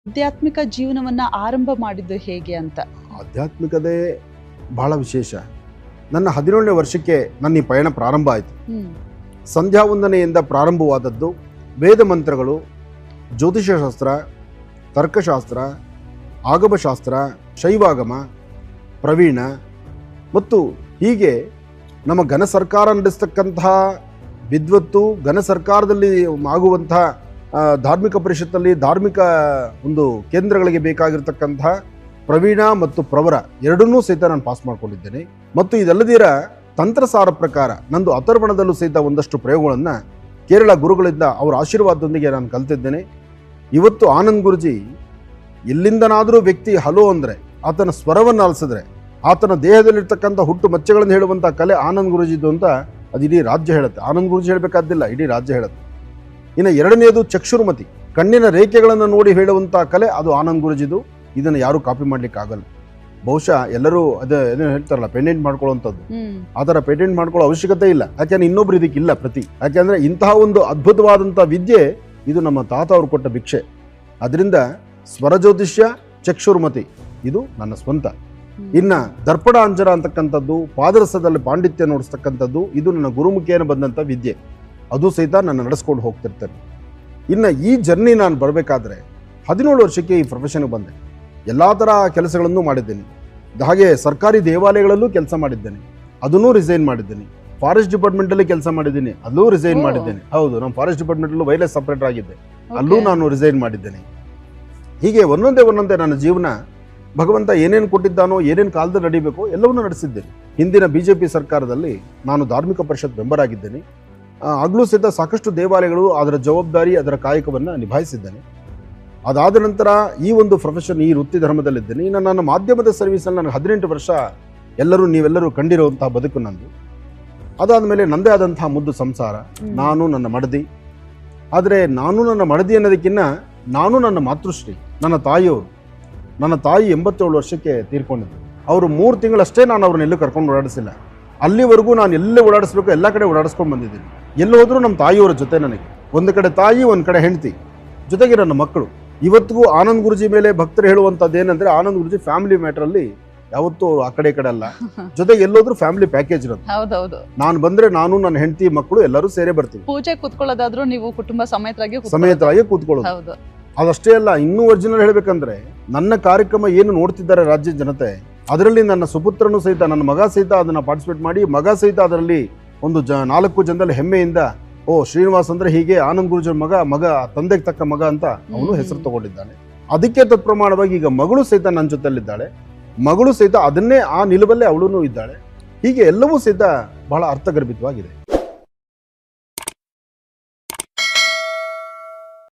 ಆಧ್ಯಾತ್ಮಿಕ ಜೀವನವನ್ನ ಆರಂಭ ಮಾಡಿದ್ದು ಹೇಗೆ ಅಂತ? ಆಧ್ಯಾತ್ಮಿಕತೆ ಬಹಳ ವಿಶೇಷ. ನನ್ನ 17ನೇ ವರ್ಷಕ್ಕೆ ನನ್ನ ಈ ಪಯಣ ಪ್ರಾರಂಭ ಆಯಿತು. ಸಂಧ್ಯಾ ವಂದನೆಯಿಂದ ಪ್ರಾರಂಭವಾದದ್ದು ವೇದ ಮಂತ್ರಗಳು, ಜ್ಯೋತಿಷಶಾಸ್ತ್ರ, ತರ್ಕಶಾಸ್ತ್ರ, ಆಗಮಶಾಸ್ತ್ರ, ಶೈವಾಗಮ, ಪ್ರವೀಣ ಮತ್ತು ಹೀಗೆ ನಮ್ಮ ಘನ ಸರ್ಕಾರ ನಡೆಸ್ತಕ್ಕಂತಹ ವಿದ್ವತ್ತು, ಘನ ಸರ್ಕಾರದಲ್ಲಿ ಆಗುವಂತಹ ಧಾರ್ಮಿಕ ಪರಿಷತ್ತಲ್ಲಿ ಧಾರ್ಮಿಕ ಒಂದು ಕೇಂದ್ರಗಳಿಗೆ ಬೇಕಾಗಿರ್ತಕ್ಕಂತಹ ಪ್ರವೀಣ ಮತ್ತು ಪ್ರವರ ಎರಡನ್ನೂ ಸಹಿತ ನಾನು ಪಾಸ್ ಮಾಡ್ಕೊಂಡಿದ್ದೇನೆ. ಮತ್ತು ಇದಲ್ಲದಿರ ತಂತ್ರಸಾರ ಪ್ರಕಾರ ನಂದು ಅಥರ್ವಣದಲ್ಲೂ ಸಹಿತ ಒಂದಷ್ಟು ಪ್ರಯೋಗಗಳನ್ನು ಕೇರಳ ಗುರುಗಳಿಂದ ಅವರ ಆಶೀರ್ವಾದದೊಂದಿಗೆ ನಾನು ಕಲ್ತಿದ್ದೇನೆ. ಇವತ್ತು ಆನಂದ್ ಗುರುಜಿ ಎಲ್ಲಿಂದನಾದರೂ ವ್ಯಕ್ತಿ ಹಲೋ ಅಂದರೆ ಆತನ ಸ್ವರವನ್ನು ಆಲಿಸಿದ್ರೆ ಆತನ ದೇಹದಲ್ಲಿರ್ತಕ್ಕಂಥ ಹುಟ್ಟು ಮಚ್ಚೆಗಳನ್ನು ಹೇಳುವಂಥ ಕಲೆ ಆನಂದ್ ಗುರುಜಿದು ಅಂತ ಅದು ಇಡೀ ರಾಜ್ಯ ಹೇಳುತ್ತೆ. ಆನಂದ್ ಗುರುಜಿ ಹೇಳಬೇಕಾದ್ದಿಲ್ಲ, ಇಡೀ ರಾಜ್ಯ ಹೇಳುತ್ತೆ. ಇನ್ನು ಎರಡನೆಯದು ಚಕ್ಷುರ್ಮತಿ, ಕಣ್ಣಿನ ರೇಖೆಗಳನ್ನು ನೋಡಿ ಹೇಳುವಂಥ ಕಲೆ ಅದು ಆನಂದ್ ಗುರುಜಿದು. ಇದನ್ನು ಯಾರೂ ಕಾಪಿ ಮಾಡ್ಲಿಕ್ಕೆ ಆಗಲ್ಲ. ಬಹುಶಃ ಎಲ್ಲರೂ ಅದೇನು ಹೇಳ್ತಾರಲ್ಲ ಪೇಟೆಂಟ್ ಮಾಡ್ಕೊಳ್ಳುವಂಥದ್ದು, ಆ ಥರ ಪೇಟೆಂಟ್ ಮಾಡ್ಕೊಳ್ಳೋ ಅವಶ್ಯಕತೆ ಇಲ್ಲ. ಯಾಕೆಂದ್ರೆ ಇನ್ನೊಬ್ರು ಇದಕ್ಕಿಲ್ಲ ಪ್ರತಿ. ಯಾಕೆಂದ್ರೆ ಇಂತಹ ಒಂದು ಅದ್ಭುತವಾದಂಥ ವಿದ್ಯೆ ಇದು ನಮ್ಮ ತಾತ ಅವರು ಕೊಟ್ಟ ಭಿಕ್ಷೆ. ಅದರಿಂದ ಸ್ವರಜ್ಯೋತಿಷ್ಯ, ಚಕ್ಷುರ್ಮತಿ ಇದು ನನ್ನ ಸ್ವಂತ. ಇನ್ನು ದರ್ಪಣ ಅಂಜನ ಅಂತಕ್ಕಂಥದ್ದು, ಪಾದರಸದಲ್ಲಿ ಪಾಂಡಿತ್ಯ ನೋಡಿಸ್ತಕ್ಕಂಥದ್ದು ಇದು ನನ್ನ ಗುರುಮುಖೇನ ಬಂದಂಥ ವಿದ್ಯೆ. ಅದು ಸಹಿತ ನಾನು ನಡೆಸ್ಕೊಂಡು ಹೋಗ್ತಿರ್ತೇನೆ. ಇನ್ನು ಈ ಜರ್ನಿ ನಾನು ಬರಬೇಕಾದ್ರೆ 17 ವರ್ಷಕ್ಕೆ ಈ ಪ್ರೊಫೆಷನ್ಗೆ ಬಂದೆ. ಎಲ್ಲ ಥರ ಕೆಲಸಗಳನ್ನು ಮಾಡಿದ್ದೇನೆ. ಹಾಗೆ ಸರ್ಕಾರಿ ದೇವಾಲಯಗಳಲ್ಲೂ ಕೆಲಸ ಮಾಡಿದ್ದೇನೆ, ಅದನ್ನೂ ರಿಸೈನ್ ಮಾಡಿದ್ದೇನೆ. ಫಾರೆಸ್ಟ್ ಡಿಪಾರ್ಟ್ಮೆಂಟಲ್ಲಿ ಕೆಲಸ ಮಾಡಿದ್ದೀನಿ, ಅಲ್ಲೂ ರಿಸೈನ್ ಮಾಡಿದ್ದೇನೆ. ಹೌದು, ನಾನು ಫಾರೆಸ್ಟ್ ಡಿಪಾರ್ಟ್ಮೆಂಟಲ್ಲೂ ವೈರ್ಲೆಸ್ ಸಪ್ರೇಟರ್ ಆಗಿದ್ದೆ, ಅಲ್ಲೂ ನಾನು ರಿಸೈನ್ ಮಾಡಿದ್ದೇನೆ. ಹೀಗೆ ಒಂದೊಂದೇ ನನ್ನ ಜೀವನ ಭಗವಂತ ಏನೇನು ಕೊಟ್ಟಿದ್ದಾನೋ, ಏನೇನು ಕಾಲದಲ್ಲಿ ನಡೀಬೇಕೋ ಎಲ್ಲವನ್ನೂ ನಡೆಸಿದ್ದೇನೆ. ಹಿಂದಿನ BJP ಸರ್ಕಾರದಲ್ಲಿ ನಾನು ಧಾರ್ಮಿಕ ಪರಿಷತ್ ಮೆಂಬರ್ ಆಗಿದ್ದೇನೆ. ಆಗಲೂ ಸಹಿತ ಸಾಕಷ್ಟು ದೇವಾಲಯಗಳು ಅದರ ಜವಾಬ್ದಾರಿ, ಅದರ ಕಾಯಕವನ್ನು ನಿಭಾಯಿಸಿದ್ದೇನೆ. ಅದಾದ ನಂತರ ಈ ಒಂದು ಪ್ರೊಫೆಷನ್, ಈ ವೃತ್ತಿ ಧರ್ಮದಲ್ಲಿದ್ದೇನೆ. ಇನ್ನು ನನ್ನ ಮಾಧ್ಯಮದ ಸರ್ವಿಸಲ್ಲಿ ನನಗೆ 18 ವರ್ಷ ನೀವೆಲ್ಲರೂ ಕಂಡಿರುವಂತಹ ಬದುಕು ನಂದು. ಅದಾದಮೇಲೆ ನಂದೇ ಆದಂತಹ ಮುದ್ದು ಸಂಸಾರ, ನಾನು ನನ್ನ ಮಡದಿ. ಆದರೆ ನಾನು ನನ್ನ ಮಡದಿ ಅನ್ನೋದಕ್ಕಿಂತ ನಾನು ನನ್ನ ಮಾತೃಶ್ರೀ, ನನ್ನ ತಾಯಿಯವರು. ನನ್ನ ತಾಯಿ 87 ವರ್ಷಕ್ಕೆ ತೀರ್ಕೊಂಡಿದ್ದರು. ಅವರು 3 ತಿಂಗಳಷ್ಟೇ ನಾನು ಅವ್ರನ್ನ ಎಲ್ಲೂ ಕರ್ಕೊಂಡು ಓಡಾಡಿಸಿಲ್ಲ. ಅಲ್ಲಿವರೆಗೂ ನಾನು ಎಲ್ಲೇ ಓಡಾಡಿಸ್ಬೇಕು ಎಲ್ಲ ಕಡೆ ಓಡಾಡಿಸ್ಕೊಂಡು ಬಂದಿದ್ದೀನಿ. ಎಲ್ಲಿ ಹೋದರೂ ನಮ್ಮ ತಾಯಿಯವರ ಜೊತೆ ನನಗೆ. ಒಂದು ಕಡೆ ತಾಯಿ, ಒಂದು ಕಡೆ ಹೆಂಡತಿ, ಜೊತೆಗೆ ನನ್ನ ಮಕ್ಕಳು. ಇವತ್ತಿಗೂ ಆನಂದ್ ಗುರುಜಿ ಮೇಲೆ ಭಕ್ತರು ಹೇಳುವಂಥದ್ದು ಏನಂದರೆ, ಆನಂದ್ ಗುರುಜಿ ಫ್ಯಾಮಿಲಿ ಮ್ಯಾಟ್ರಲ್ಲಿ ಯಾವತ್ತೂ ಆ ಕಡೆ ಅಲ್ಲ, ಜೊತೆಗೆ ಎಲ್ಲೋದ್ರೂ ಫ್ಯಾಮಿಲಿ ಪ್ಯಾಕೇಜ್ ಇರೋದು. ಹೌದೌದು. ನಾನು ಬಂದರೆ ನಾನು, ನನ್ನ ಹೆಂಡತಿ, ಮಕ್ಕಳು ಎಲ್ಲರೂ ಸೇರೇ ಬರ್ತೀವಿ. ಪೂಜೆ ಕೂತ್ಕೊಳ್ಳೋದಾದ್ರೂ ನೀವು ಕುಟುಂಬ ಸಮೇತರಾಗಿ ಕೂತ್ಕೊಳ್ಳೋದು. ಅದಷ್ಟೇ ಅಲ್ಲ, ಇನ್ನೂ ಒರಿಜಿನಲ್ ಹೇಳ್ಬೇಕಂದ್ರೆ ನನ್ನ ಕಾರ್ಯಕ್ರಮ ಏನು ನೋಡ್ತಿದ್ದಾರೆ ರಾಜ್ಯದ ಜನತೆ, ಅದರಲ್ಲಿ ನನ್ನ ಸುಪುತ್ರನು ಸಹಿತ, ನನ್ನ ಮಗ ಸಹಿತ ಅದನ್ನು ಪಾರ್ಟಿಸಿಪೇಟ್ ಮಾಡಿ, ಮಗ ಸಹಿತ ಅದರಲ್ಲಿ ಒಂದು 4 ಜನದಲ್ಲಿ ಹೆಮ್ಮೆಯಿಂದ, ಓ ಶ್ರೀನಿವಾಸ್ ಅಂದ್ರೆ ಹೀಗೆ ಆನಂದ್ ಗುರುಜಿ ಮಗ ತಂದೆಗೆ ತಕ್ಕ ಮಗ ಅಂತ ಅವನು ಹೆಸರು ತಗೊಂಡಿದ್ದಾನೆ. ಅದಕ್ಕೆ ತತ್ಪ್ರಮಾಣವಾಗಿ ಈಗ ಮಗಳು ಸಹಿತ ನನ್ನ ಜೊತೆಲಿದ್ದಾಳೆ. ಮಗಳು ಸಹಿತ ಅದನ್ನೇ ಆ ನಿಲುವಲ್ಲೇ ಅವಳು ಇದ್ದಾಳೆ. ಹೀಗೆ ಎಲ್ಲವೂ ಸಹಿತ ಬಹಳ ಅರ್ಥಗರ್ಭಿತವಾಗಿದೆ.